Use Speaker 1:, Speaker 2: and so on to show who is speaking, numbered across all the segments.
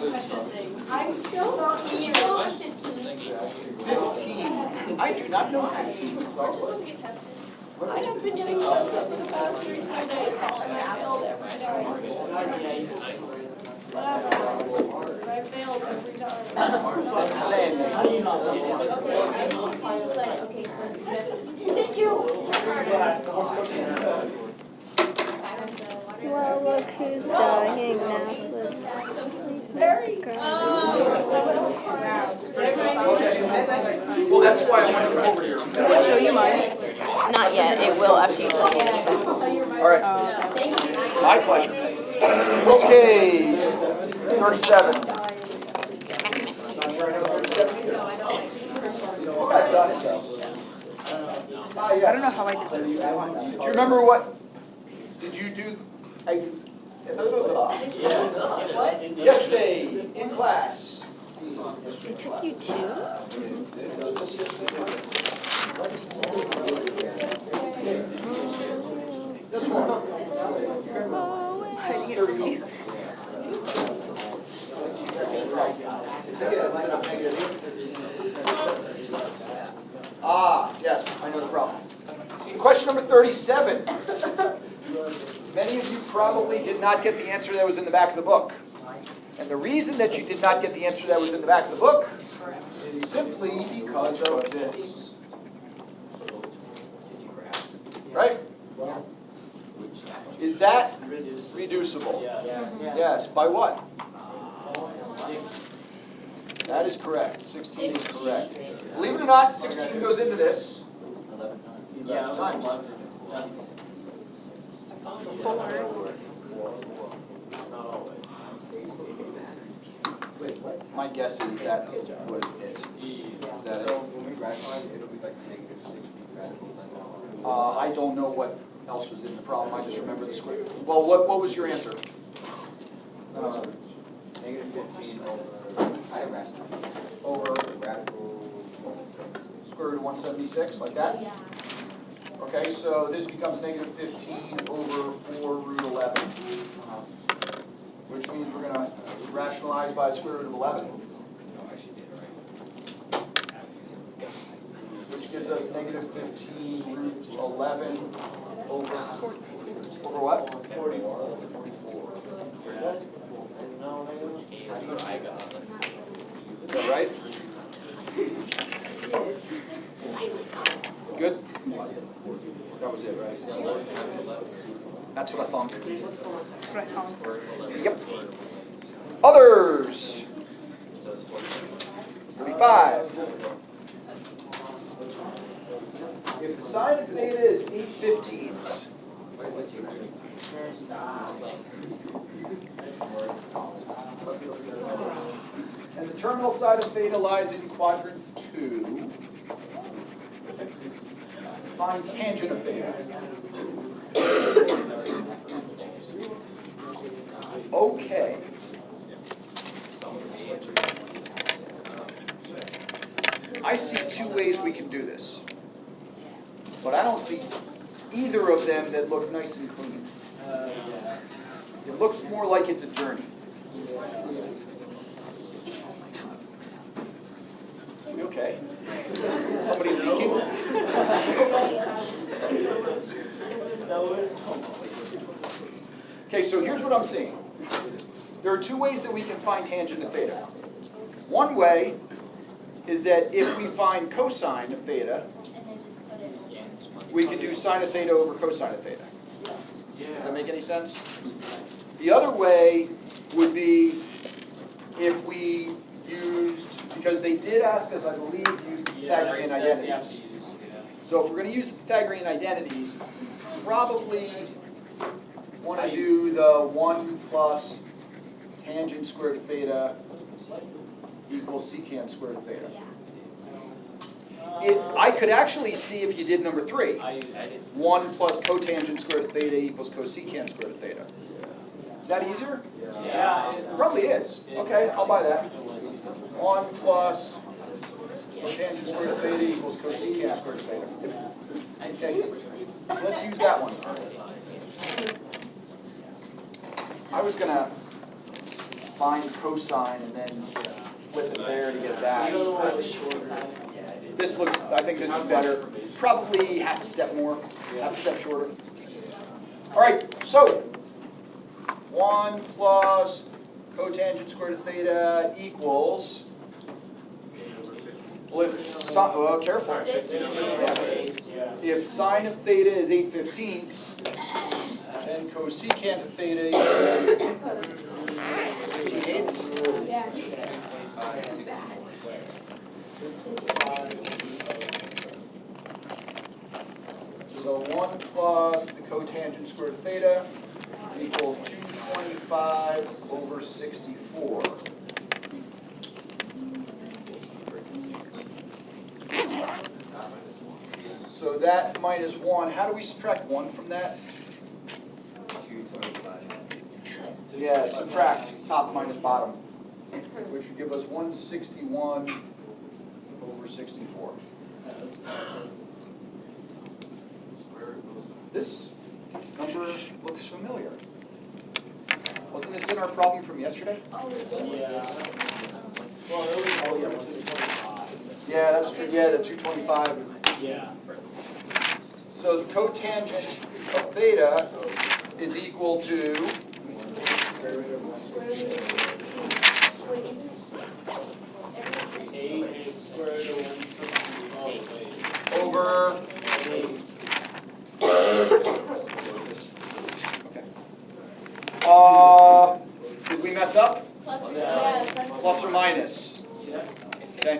Speaker 1: I'm still not here.
Speaker 2: 15. I do not know 15 was solved.
Speaker 1: I have been getting tested for the past 3 school days, and I failed every time. Whatever. I failed every time. Thank you.
Speaker 3: Well, look who's dying now.
Speaker 1: Very.
Speaker 2: Well, that's why I wanted to come over here.
Speaker 4: Does it show you mine? Not yet. It will after you put it.
Speaker 2: All right. My pleasure. Okay. 37.
Speaker 4: I don't know how I did this.
Speaker 2: Do you remember what? Did you do? Yesterday in class.
Speaker 3: It took you 2?
Speaker 2: This one. Ah, yes, I know the problem. Question number 37. Many of you probably did not get the answer that was in the back of the book. And the reason that you did not get the answer that was in the back of the book is simply because of this. Right? Is that reducible? Yes. By what? That is correct. 16 is correct. Believe it or not, 16 goes into this. 11 times.
Speaker 3: 4.
Speaker 2: My guess is that was it. Is that it? I don't know what else was in the problem. I just remember the square. Well, what was your answer?
Speaker 5: Negative 15
Speaker 2: Over
Speaker 5: radical
Speaker 2: square root of 176, like that? Okay, so this becomes negative 15 over 4 root 11. Which means we're going to rationalize by square root of 11. Which gives us negative 15 root 11 over what? 44.
Speaker 6: That's what I got.
Speaker 2: Is that right? Good? That was it, right? That's what I thought. Yep. Others. 35. If the sine of theta is 8/15ths, and the terminal side of theta lies in quadrant 2, find tangent of theta. Okay. I see 2 ways we can do this. But I don't see either of them that look nice and clean. It looks more like it's a journey. You okay? Somebody leaking? Okay, so here's what I'm seeing. There are 2 ways that we can find tangent of theta. One way is that if we find cosine of theta, we can do sine of theta over cosine of theta. Does that make any sense? The other way would be if we used, because they did ask us, I believe, to use the Pythagorean identities. So if we're going to use the Pythagorean identities, probably want to do the 1 plus tangent squared of theta equals secant squared of theta. I could actually see if you did number 3. 1 plus cotangent squared of theta equals cosecant squared of theta. Is that easier?
Speaker 6: Yeah.
Speaker 2: It probably is. Okay, I'll buy that. 1 plus cotangent squared of theta equals cosecant squared of theta. Okay, so let's use that one. I was going to find cosine and then flip it there to get that. This looks, I think this is better. Probably half a step more, half a step shorter. All right, so 1 plus cotangent squared of theta equals, well, if, careful. If sine of theta is 8/15, then cosecant of theta equals 15/8.
Speaker 1: Yeah.
Speaker 2: So 1 plus the cotangent squared of theta equals 225 over 64. So that minus 1, how do we subtract 1 from that?
Speaker 5: 225.
Speaker 2: Yeah, subtract top minus bottom, which would give us 161 over 64. This number looks familiar. Wasn't this in our problem from yesterday? Yeah, that's true. Yeah, the 225.
Speaker 6: Yeah.
Speaker 2: So the cotangent of theta is equal to over. Okay. Did we mess up? Plus or minus? Okay.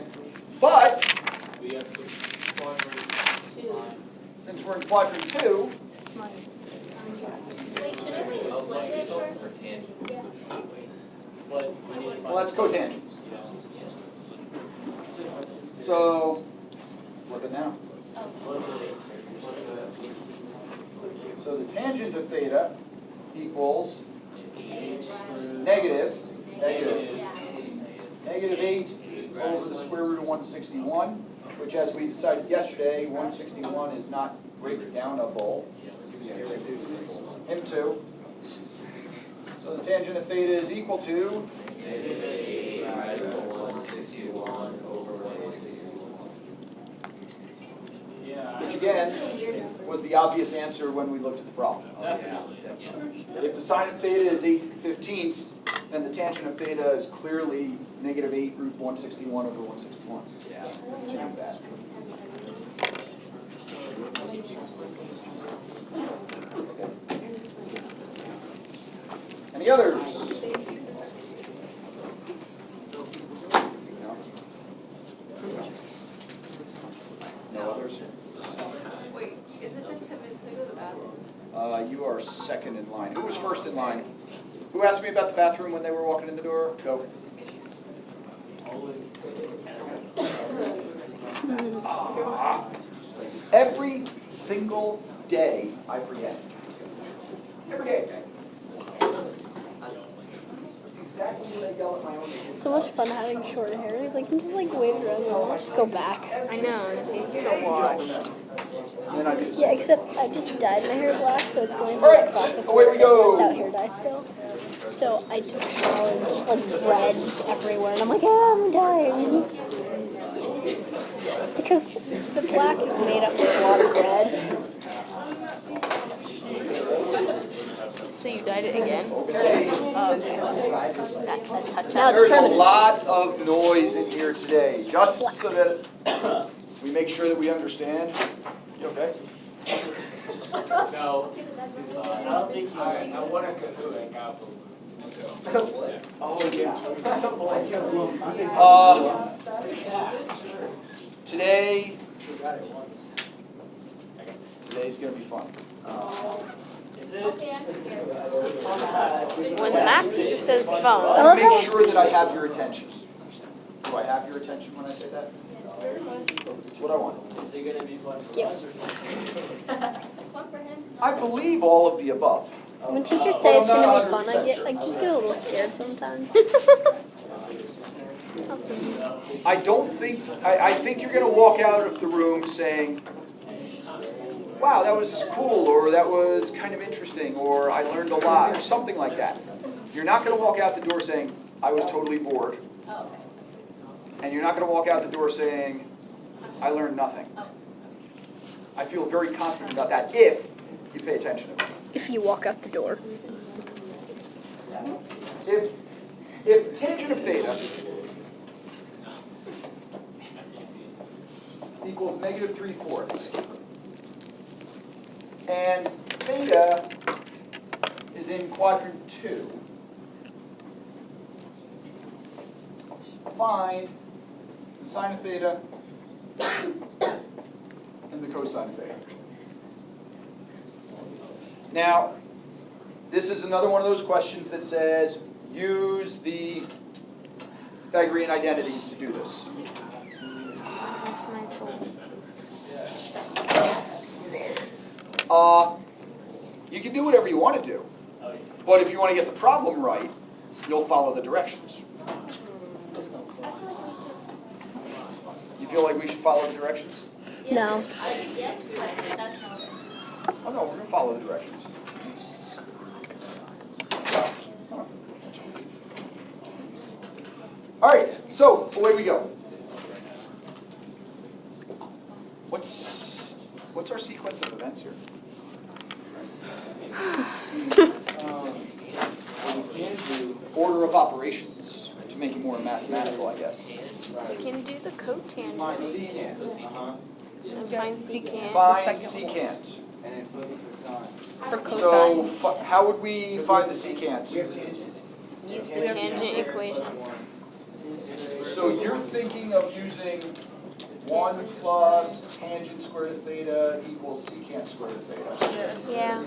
Speaker 2: But since we're in quadrant 2,
Speaker 1: Wait, shouldn't we split it first? Yeah.
Speaker 2: well, that's cotangent. So, flip it now. So the tangent of theta equals negative 8 over the square root of 161, which, as we decided yesterday, 161 is not breakdownable. Him too. So the tangent of theta is equal to which again was the obvious answer when we looked at the problem. If the sine of theta is 8/15, then the tangent of theta is clearly negative 8 root 161 over 161. Yeah. Change that. Okay. Any others? No others?
Speaker 1: Wait, is it been 10 minutes to go to the bathroom?
Speaker 2: You are second in line. Who was first in line? Who asked me about the bathroom when they were walking in the door? Go. Every single day I forget. Every day. It's exactly when I yell at my own kids.
Speaker 3: So much fun having short hair. He's like, you can just like wave it around and I'll just go back.
Speaker 4: I know, and it's easier to wash.
Speaker 2: And then I do the
Speaker 3: Yeah,
Speaker 2: same.
Speaker 3: except I just dyed my hair black, so it's going through that process
Speaker 2: away
Speaker 3: where
Speaker 2: we
Speaker 3: it
Speaker 2: go.
Speaker 3: lets out hair dye still. So I took a shower and just like red everywhere, and I'm like, I'm dying. Because the black is made up of a lot of red.
Speaker 4: So you dyed it again? Touch
Speaker 3: Now
Speaker 4: up.
Speaker 3: it's
Speaker 2: There's a
Speaker 3: permanent.
Speaker 2: lot of noise in here today, just so that we make sure that we understand. You okay?
Speaker 6: No, I don't think I want to go through that apple.
Speaker 2: Today, today's gonna be fun.
Speaker 6: Is it?
Speaker 1: Okay, I'm scared.
Speaker 4: When the math teacher says phone,
Speaker 2: I want to make sure that I have your attention. Do I have your attention when I say that? That's what I want.
Speaker 6: Is it gonna be fun for
Speaker 3: Yep.
Speaker 6: us or
Speaker 1: Fun for him.
Speaker 2: I believe all of the above.
Speaker 3: When teachers say it's gonna be fun, I just get a little scared sometimes.
Speaker 2: I don't think, I think you're gonna walk out of the room saying, wow, that was cool, or that was kind of interesting, or I learned a lot, or something like that. You're not gonna walk out the door saying, I was totally bored.
Speaker 1: Oh, okay.
Speaker 2: And you're not going to walk out the door saying, I learned nothing. I feel very confident about that if you pay attention to it.
Speaker 3: If you walk out the door.
Speaker 2: If tangent of theta equals negative 3/4, and theta is in quadrant 2, find the sine of theta and the cosine of theta. Now, this is another one of those questions that says, use the Pythagorean identities to do this.
Speaker 4: That's my soul.
Speaker 2: You can do whatever you want to do, but if you want to get the problem right, you'll follow the directions. You feel like we should follow the directions?
Speaker 3: No.
Speaker 1: Yes, but that's not what it is.
Speaker 2: Oh no, we're going to follow the directions. All right, so away we go. What's our sequence of events here?
Speaker 5: We can do,
Speaker 2: Order of operations, to make it more mathematical, I guess.
Speaker 4: We can do the cotangent.
Speaker 5: find secant,
Speaker 4: And find secant.
Speaker 2: Find secant.
Speaker 5: and then flip it for sine.
Speaker 4: For
Speaker 2: So
Speaker 4: cosine.
Speaker 2: how would we find the secant?
Speaker 5: We have tangent.
Speaker 4: Use the tangent equation.
Speaker 2: So you're thinking of using 1 plus tangent squared of theta equals secant squared of theta,
Speaker 4: Yeah.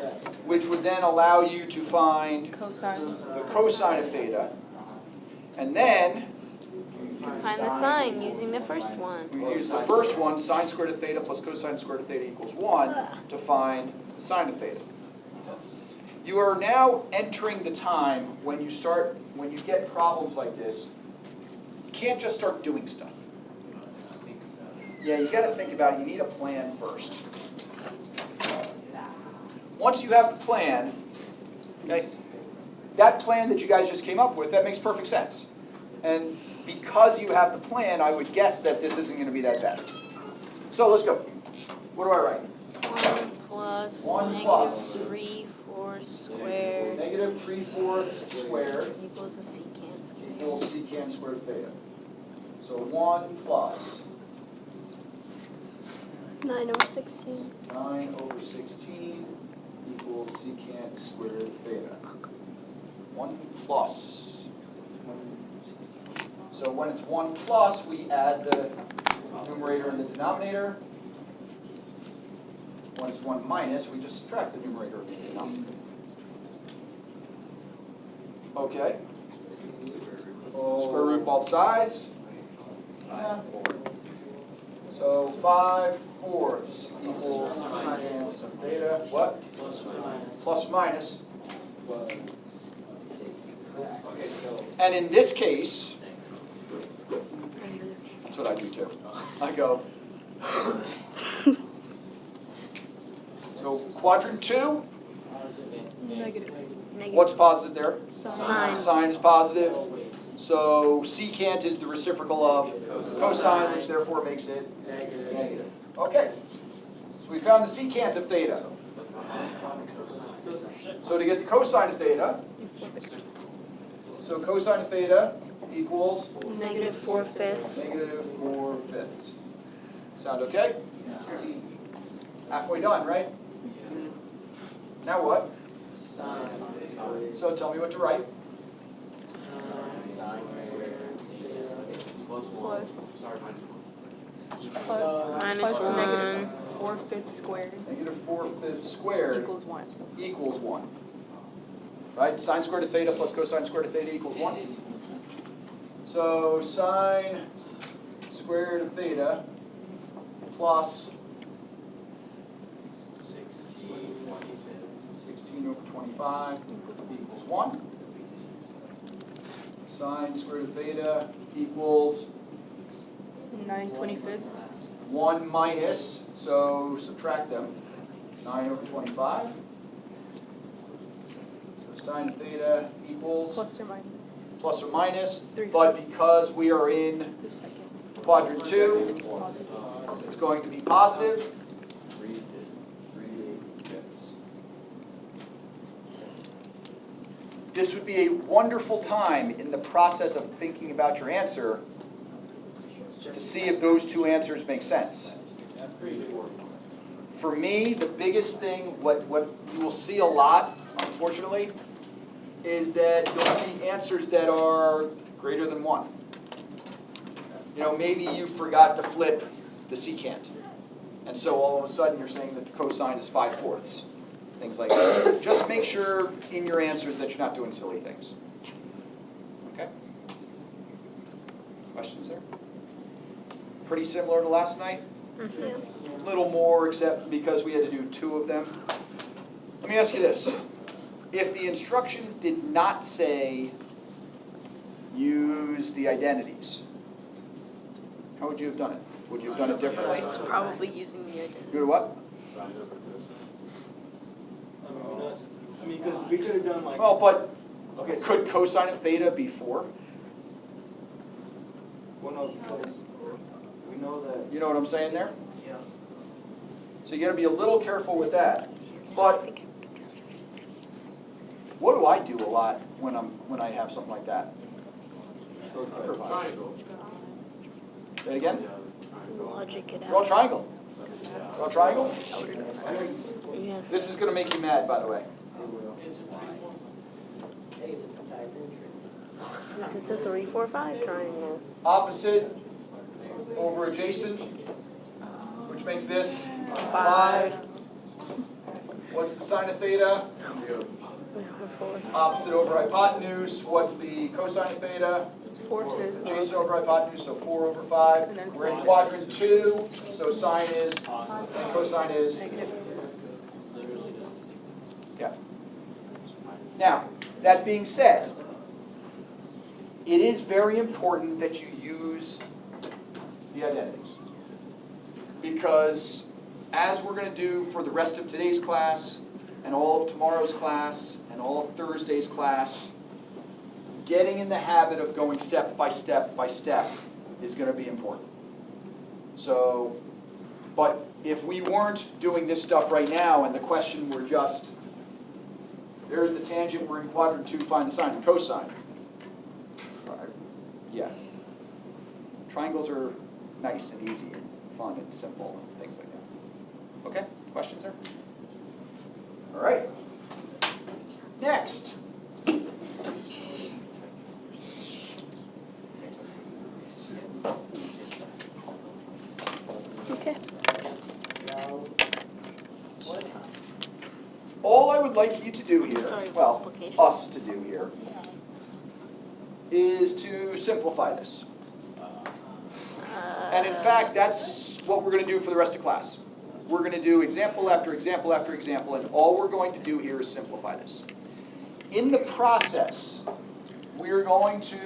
Speaker 2: which would then allow you to find
Speaker 4: Cosine.
Speaker 2: the cosine of theta, and then
Speaker 4: Find the sine using the first one.
Speaker 2: we use the first one, sine squared of theta plus cosine squared of theta equals 1, to find the sine of theta. You are now entering the time when you get problems like this, you can't just start doing stuff. Yeah, you got to think about it. You need a plan first. Once you have the plan, okay, that plan that you guys just came up with, that makes perfect sense. And because you have the plan, I would guess that this isn't going to be that bad. So let's go. What do I write?
Speaker 4: 1 plus
Speaker 2: 1
Speaker 4: negative
Speaker 2: plus
Speaker 4: 3/4 squared
Speaker 2: Negative 3/4 squared
Speaker 4: equals the secant squared.
Speaker 2: equals secant squared theta. So 1 plus
Speaker 3: 9/16.
Speaker 2: 9/16 equals secant squared theta. 1 plus. So when it's 1 plus, we add the numerator and the denominator. When it's 1 minus, we just subtract the numerator and the denominator. Okay. Square root both sides. Yeah. So 5/4 equals secant of theta. What? Plus minus. And in this case, that's what I do too. I go. So quadrant 2,
Speaker 4: Negative.
Speaker 2: what's positive there?
Speaker 4: Sine.
Speaker 2: Sine is positive. So secant is the reciprocal of cosine, which therefore makes it negative. Okay. So we found the secant of theta. So to get the cosine of theta, so cosine of theta equals
Speaker 4: Negative 4/5.
Speaker 2: negative 4/5. Sound okay? Halfway done, right? Now what? So tell me what to write.
Speaker 4: Plus.
Speaker 7: Minus
Speaker 4: Plus
Speaker 7: negative
Speaker 4: 1.
Speaker 7: 4/5 squared
Speaker 2: Negative 4/5 squared
Speaker 7: equals 1.
Speaker 2: equals 1. Right? Sine squared of theta plus cosine squared of theta equals 1. So sine squared of theta plus 16/25 equals 1. Sine squared of theta equals
Speaker 7: 9/25.
Speaker 2: 1 minus, so subtract them, 9/25. So sine of theta equals
Speaker 7: Plus or minus.
Speaker 2: plus or minus, but because we are in quadrant 2, it's going to be positive.
Speaker 5: 3 bits.
Speaker 2: This would be a wonderful time in the process of thinking about your answer to see if those two answers make sense. For me, the biggest thing, what you will see a lot, unfortunately, is that you'll see answers that are greater than 1. You know, maybe you forgot to flip the secant. And so all of a sudden you're saying that the cosine is 5/4. Things like that. Just make sure in your answers that you're not doing silly things. Okay? Questions there? Pretty similar to last night? A little more, except because we had to do 2 of them. Let me ask you this. If the instructions did not say use the identities, how would you have done it? Would you have done it differently?
Speaker 4: It's probably using the identity.
Speaker 2: You would what?
Speaker 5: I mean, because we could have done like.
Speaker 2: Well, but
Speaker 5: Okay, so,
Speaker 2: could cosine of theta be 4?
Speaker 5: well, no, because we know that.
Speaker 2: You know what I'm saying there?
Speaker 5: Yeah.
Speaker 2: So you gotta be a little careful with that. But what do I do a lot when I have something like that?
Speaker 6: Triangle.
Speaker 2: Say it again?
Speaker 3: Logic it
Speaker 2: Draw a
Speaker 3: out.
Speaker 2: triangle. Draw a triangle?
Speaker 3: Yes.
Speaker 2: This is gonna make you mad, by the way.
Speaker 4: This is a 3, 4, 5 triangle.
Speaker 2: Opposite over adjacent, which makes this
Speaker 4: 5.
Speaker 2: What's the sine of theta? Opposite over hypotenuse, what's the cosine of theta?
Speaker 4: 4 is
Speaker 2: Adjacent over hypotenuse, so 4 over 5.
Speaker 4: And then
Speaker 2: We're in
Speaker 4: sine.
Speaker 2: quadrant 2, so sine is, and cosine is. Yeah. Now, that being said, it is very important that you use the identities. Because as we're going to do for the rest of today's class, and all of tomorrow's class, and all of Thursday's class, getting in the habit of going step by step by step is going to be important. So, but if we weren't doing this stuff right now and the question were just, there's the tangent, we're in quadrant 2, find the sine and cosine. Yeah. Triangles are nice and easy and fun and simple and things like that. Okay, questions there? All right. Next.
Speaker 3: Okay.
Speaker 2: All I would like you to do here,
Speaker 4: Sorry,
Speaker 2: well,
Speaker 4: multiplication.
Speaker 2: us to do here, is to simplify this. And in fact, that's what we're going to do for the rest of class. We're going to do example after example after example, and all we're going to do here is simplify this. In the process, we're going to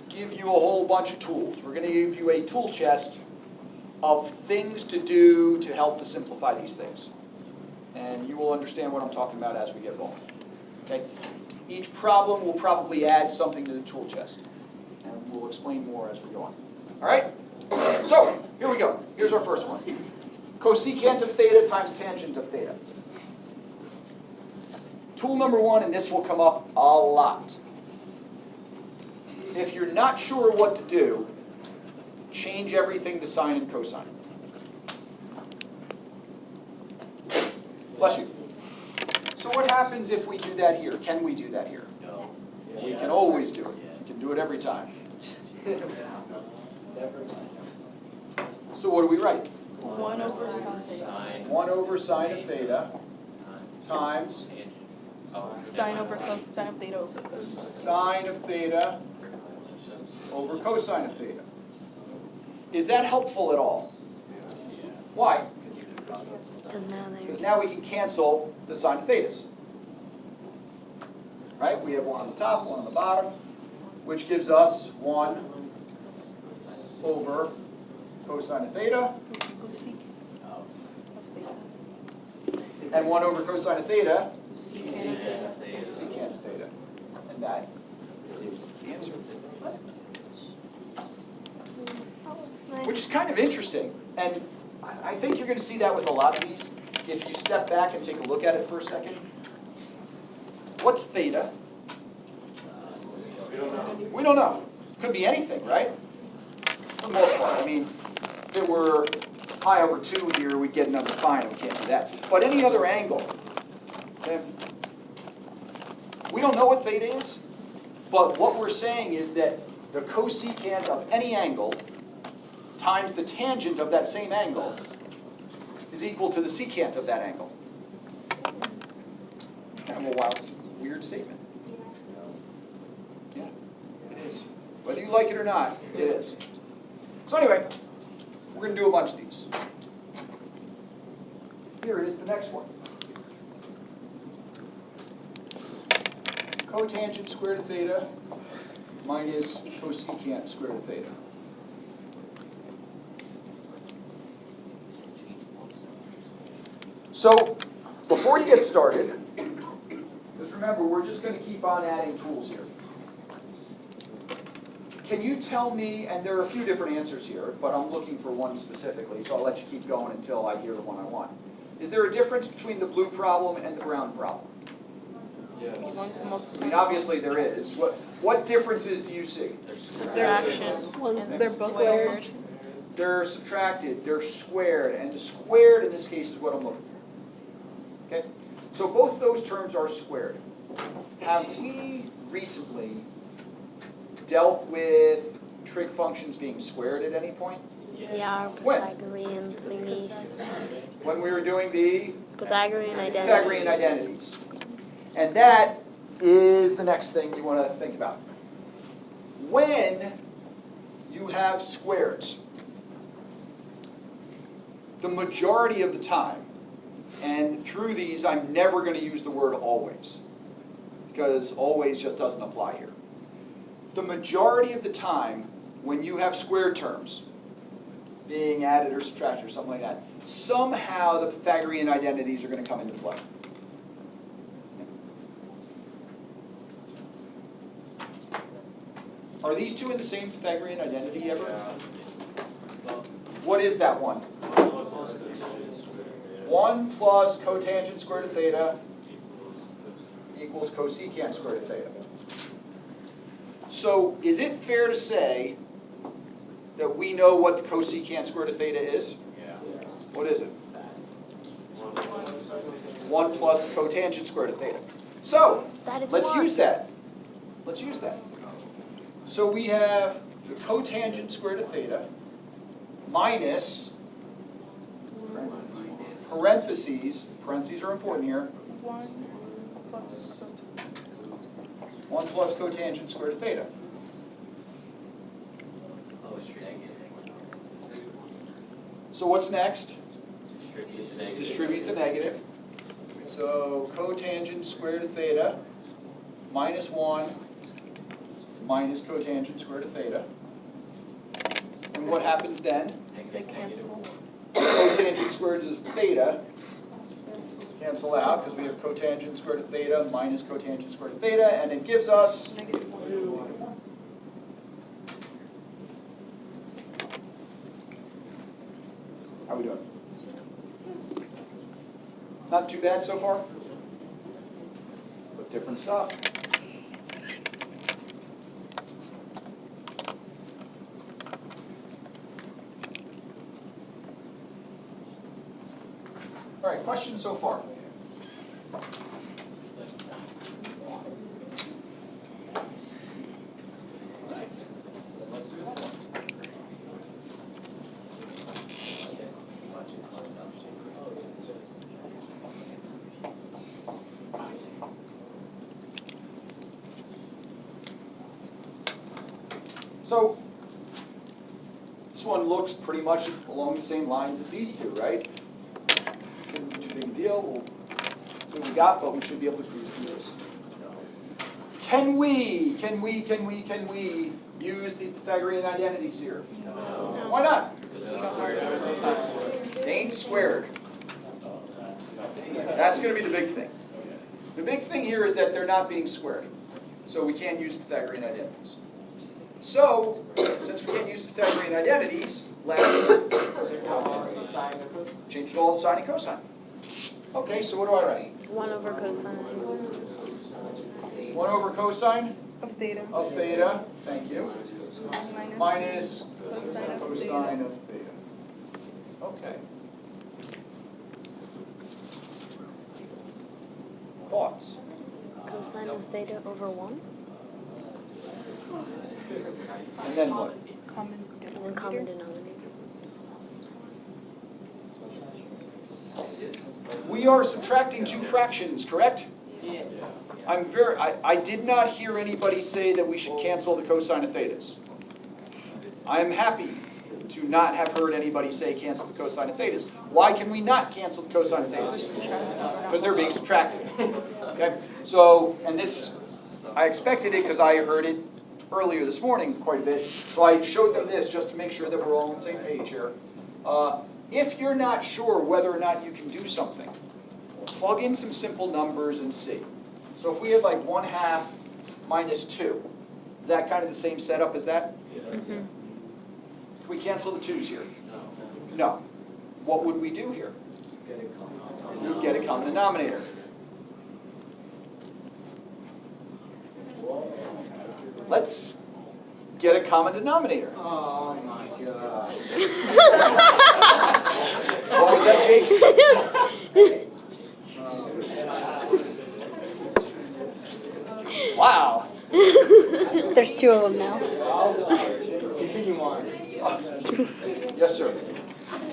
Speaker 2: give you a whole bunch of tools. We're going to give you a tool chest of things to do to help to simplify these things. And you will understand what I'm talking about as we get going. Okay? Each problem will probably add something to the tool chest. And we'll explain more as we go on. All right? So, here we go. Here's our first one. Cosecant of theta times tangent of theta. Tool number 1, and this will come up a lot. If you're not sure what to do, change everything to sine and cosine. Bless you. So what happens if we do that here? Can we do that here?
Speaker 6: No.
Speaker 2: We can always do it. We can do it every time. So what do we write?
Speaker 4: 1 over sine.
Speaker 2: 1 over sine of theta times
Speaker 4: Sine over cosine of theta over cosine.
Speaker 2: sine of theta over cosine of theta. Is that helpful at all? Why?
Speaker 3: Because now
Speaker 2: Because
Speaker 3: they.
Speaker 2: now we can cancel the sine of thetas. Right? We have one on the top, one on the bottom, which gives us 1 over cosine of theta, and 1 over cosine of theta, secant of theta. And that is the answer.
Speaker 3: That was
Speaker 2: Which is
Speaker 3: nice.
Speaker 2: kind of interesting, and I think you're going to see that with a lot of these. If you step back and take a look at it for a second. What's theta? We don't know. Could be anything, right? For the most part. I mean, if it were pi over 2 here, we'd get another phi, and we can't do that. But any other angle, okay? We don't know what theta is, but what we're saying is that the cosecant of any angle times the tangent of that same angle is equal to the secant of that angle. Kind of a wild, weird statement. Yeah, it is. Whether you like it or not, it is. So anyway, we're going to do a bunch of these. Here is the next one. Cotangent square root of theta minus cosecant square root of theta. So, before you get started, just remember, we're just going to keep on adding tools here. Can you tell me, and there are a few different answers here, but I'm looking for one specifically, so I'll let you keep going until I hear the one I want. Is there a difference between the blue problem and the brown problem? I mean, obviously there is. What differences do you see?
Speaker 4: Subtraction.
Speaker 3: One's
Speaker 4: They're both
Speaker 3: squared.
Speaker 2: They're subtracted, they're squared, and the squared in this case is what I'm looking for. Okay? So both those terms are squared. Have we recently dealt with trig functions being squared at any point?
Speaker 3: Yeah,
Speaker 2: When?
Speaker 3: Pythagorean thingies.
Speaker 2: When we were doing the
Speaker 3: Pythagorean identities.
Speaker 2: Pythagorean identities. And that is the next thing you want to think about. When you have squares, the majority of the time, and through these I'm never going to use the word always, because always just doesn't apply here. The majority of the time, when you have square terms being added or subtracted or something like that, somehow the Pythagorean identities are going to come into play. Are these two in the same Pythagorean identity ever? What is that one? 1 plus cotangent square root of theta equals cosecant square root of theta. So is it fair to say that we know what the cosecant square root of theta is?
Speaker 6: Yeah.
Speaker 2: What is it? 1 plus the cotangent square root of theta. So
Speaker 3: That is
Speaker 2: let's
Speaker 3: one.
Speaker 2: use that. Let's use that. So we have the cotangent square root of theta minus parentheses are important here, 1 plus cotangent square root of theta. So what's next? Distribute the negative. So cotangent square root of theta minus 1 minus cotangent square root of theta. And what happens then?
Speaker 4: They cancel.
Speaker 2: Cotangent square root of theta cancel out because we have cotangent square root of theta minus cotangent square root of theta, and it gives us how we doing? Not too bad so far, but different stuff. All right, questions so far? So, this one looks pretty much along the same lines as these two, right? Shouldn't be too big a deal. We'll see what we got, but we should be able to cruise through this. Can we use the Pythagorean identities here?
Speaker 4: No.
Speaker 2: Why not?
Speaker 4: No.
Speaker 2: They ain't squared. That's going to be the big thing. The big thing here is that they're not being squared. So we can't use Pythagorean identities. So, since we can't use Pythagorean identities, let's
Speaker 5: Sine or cosine?
Speaker 2: change it all to sine and cosine. Okay, so what do I write?
Speaker 3: 1 over cosine.
Speaker 2: 1 over cosine
Speaker 7: Of theta.
Speaker 2: of theta, thank you, minus
Speaker 7: Cosine of
Speaker 2: cosine of theta. Okay. Thoughts?
Speaker 3: Cosine of theta over 1?
Speaker 2: And then what?
Speaker 7: Common
Speaker 3: And then common
Speaker 7: denominator.
Speaker 3: denominator.
Speaker 2: We are subtracting two fractions, correct? I did not hear anybody say that we should cancel the cosine of thetas. I am happy to not have heard anybody say cancel the cosine of thetas. Why can we not cancel the cosine of thetas? Because they're being subtracted. Okay? So, and this, I expected it because I heard it earlier this morning quite a bit. So I showed them this just to make sure that we're all on the same page here. If you're not sure whether or not you can do something, plug in some simple numbers and see. So if we had like 1/2 minus 2, is that kind of the same setup as that? Can we cancel the 2's here? No. What would we do here? We would get a common denominator. Let's get a common denominator.
Speaker 5: Oh my god.
Speaker 2: What was that, Jake? Wow.
Speaker 3: There's 2 of them now.
Speaker 5: Continue on.
Speaker 2: Yes, sir.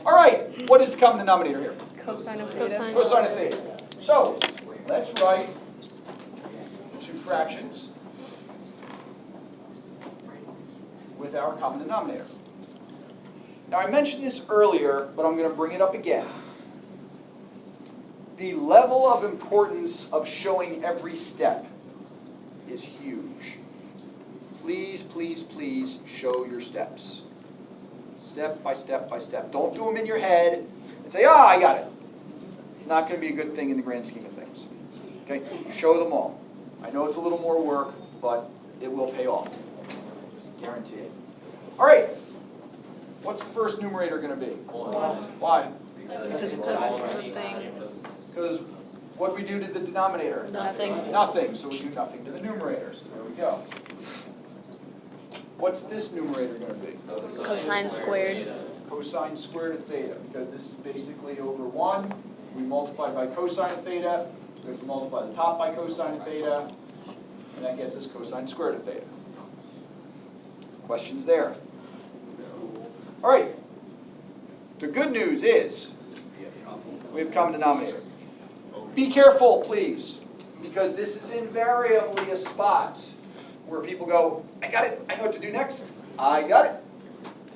Speaker 2: All right, what is the common denominator here?
Speaker 7: Cosine of theta.
Speaker 3: Cosine.
Speaker 2: Cosine of theta. So, let's write two fractions with our common denominator. Now, I mentioned this earlier, but I'm going to bring it up again. The level of importance of showing every step is huge. Please, please, please show your steps. Step by step by step. Don't do them in your head and say, ah, I got it. It's not going to be a good thing in the grand scheme of things. Okay? Show them all. I know it's a little more work, but it will pay off. Guarantee it. All right. What's the first numerator going to be?
Speaker 7: 1.
Speaker 2: Why?
Speaker 7: Because it's a thing.
Speaker 2: Because what do we do to the denominator?
Speaker 4: Nothing.
Speaker 2: Nothing. So we do nothing to the numerator. So there we go. What's this numerator going to be?
Speaker 3: Cosine squared.
Speaker 2: Cosine squared of theta, because this is basically over 1. We multiply by cosine of theta. We have to multiply the top by cosine of theta. And that gets us cosine squared of theta. Questions there? All right. The good news is we have common denominator. Be careful, please, because this is invariably a spot where people go, I got it, I know what to do next. I got it.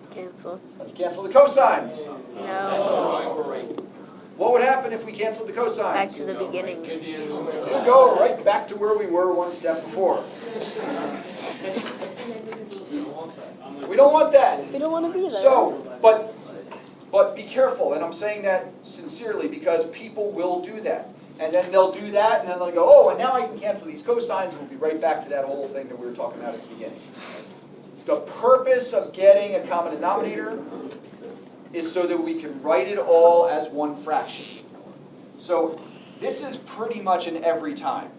Speaker 3: Cancel.
Speaker 2: Let's cancel the cosines.
Speaker 3: No.
Speaker 2: What would happen if we canceled the cosines?
Speaker 3: Back to the beginning.
Speaker 2: We'll go right back to where we were one step before. We don't want that.
Speaker 3: We don't want to be there.
Speaker 2: So, but be careful, and I'm saying that sincerely because people will do that. And then they'll do that, and then they'll go, oh, and now I can cancel these cosines, and we'll be right back to that whole thing that we were talking about at the beginning. The purpose of getting a common denominator is so that we can write it all as one fraction. So this is pretty much an every time.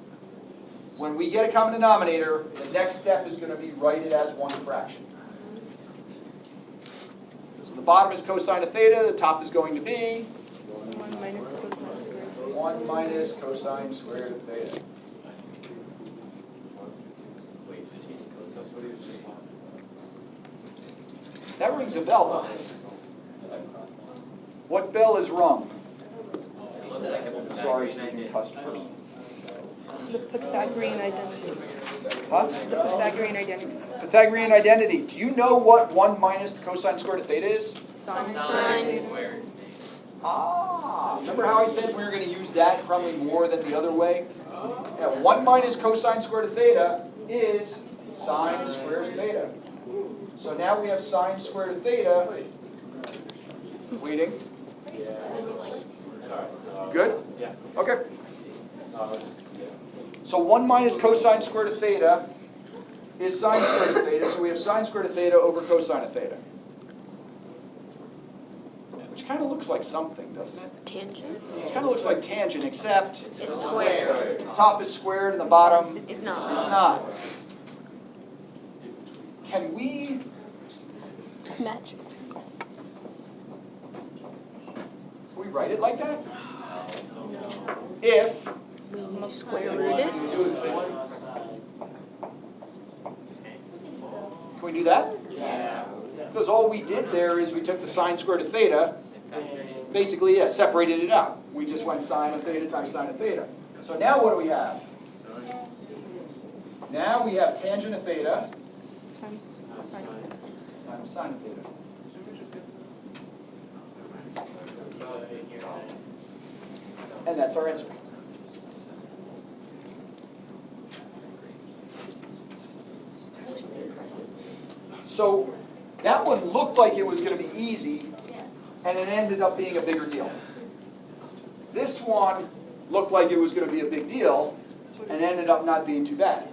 Speaker 2: When we get a common denominator, the next step is going to be write it as one fraction. So the bottom is cosine of theta, the top is going to be
Speaker 7: 1 minus cosine squared.
Speaker 2: 1 minus cosine squared of theta. That rings a bell. What bell is rung? Sorry to be a cussed person.
Speaker 7: The Pythagorean identity.
Speaker 2: Huh?
Speaker 7: The Pythagorean identity.
Speaker 2: Pythagorean identity. Do you know what 1 minus the cosine squared of theta is?
Speaker 7: Sine.
Speaker 2: Ah, remember how I said we were going to use that probably more than the other way? Yeah, 1 minus cosine squared of theta is sine squared of theta. So now we have sine squared of theta. Waiting. Good?
Speaker 6: Yeah.
Speaker 2: Okay. So 1 minus cosine squared of theta is sine squared of theta, so we have sine squared of theta over cosine of theta. Which kind of looks like something, doesn't it?
Speaker 3: Tangent.
Speaker 2: It kind of looks like tangent, except
Speaker 4: It's square.
Speaker 2: the top is squared and the bottom is
Speaker 4: It's not.
Speaker 2: not. Can we,
Speaker 3: Magic.
Speaker 2: can we write it like that? If
Speaker 3: We square root it.
Speaker 2: Can we do that?
Speaker 6: Yeah.
Speaker 2: Because all we did there is we took the sine squared of theta, basically, yeah, separated it out. We just went sine of theta times sine of theta. So now what do we have? Now we have tangent of theta
Speaker 7: Times sine.
Speaker 2: times sine of theta. And that's our answer. So that one looked like it was going to be easy, and it ended up being a bigger deal. This one looked like it was going to be a big deal, and ended up not being too bad.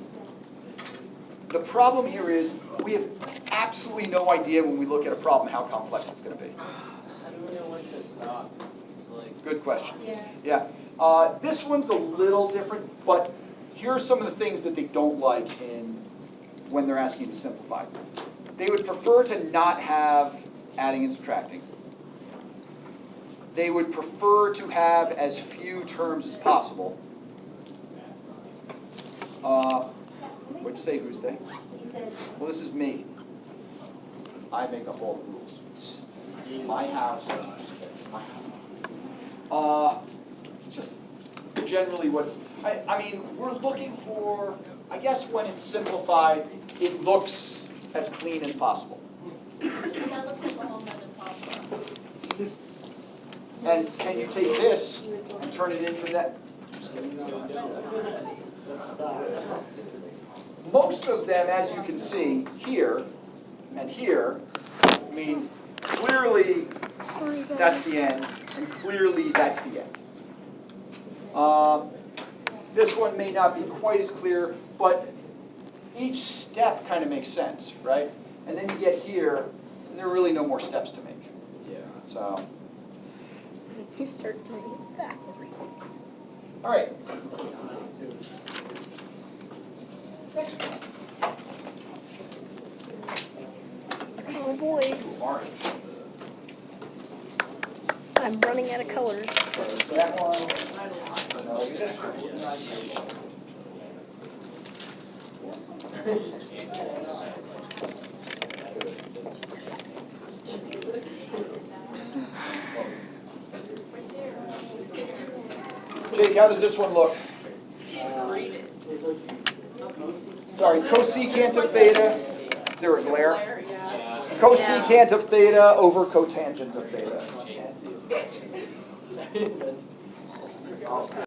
Speaker 2: The problem here is we have absolutely no idea when we look at a problem how complex it's going to be.
Speaker 6: How do we know when to stop? It's like,
Speaker 2: Good question. Yeah. This one's a little different, but here are some of the things that they don't like when they're asking you to simplify. They would prefer to not have adding and subtracting. They would prefer to have as few terms as possible. What'd you say, who's they? Well, this is me. I make up all the rules. My house. Just generally I mean, we're looking for, I guess when it's simplified, it looks as clean as possible.
Speaker 1: That looks like a whole nother problem.
Speaker 2: And can you take this and turn it into that? Most of them, as you can see, here and here, I mean, clearly
Speaker 3: Sorry, guys.
Speaker 2: that's the end, and clearly that's the end. This one may not be quite as clear, but each step kind of makes sense, right? And then you get here, and there are really no more steps to make.
Speaker 6: yeah.
Speaker 2: So,
Speaker 3: You start doing it backwards.
Speaker 2: all right. Next one.
Speaker 3: Oh boy,
Speaker 2: Orange.
Speaker 3: I'm running out of colors.
Speaker 2: That one. No, this one. Jake, how does this one look? Sorry, cosecant of theta. Is there a glare? Cosecant of theta over cotangent of theta.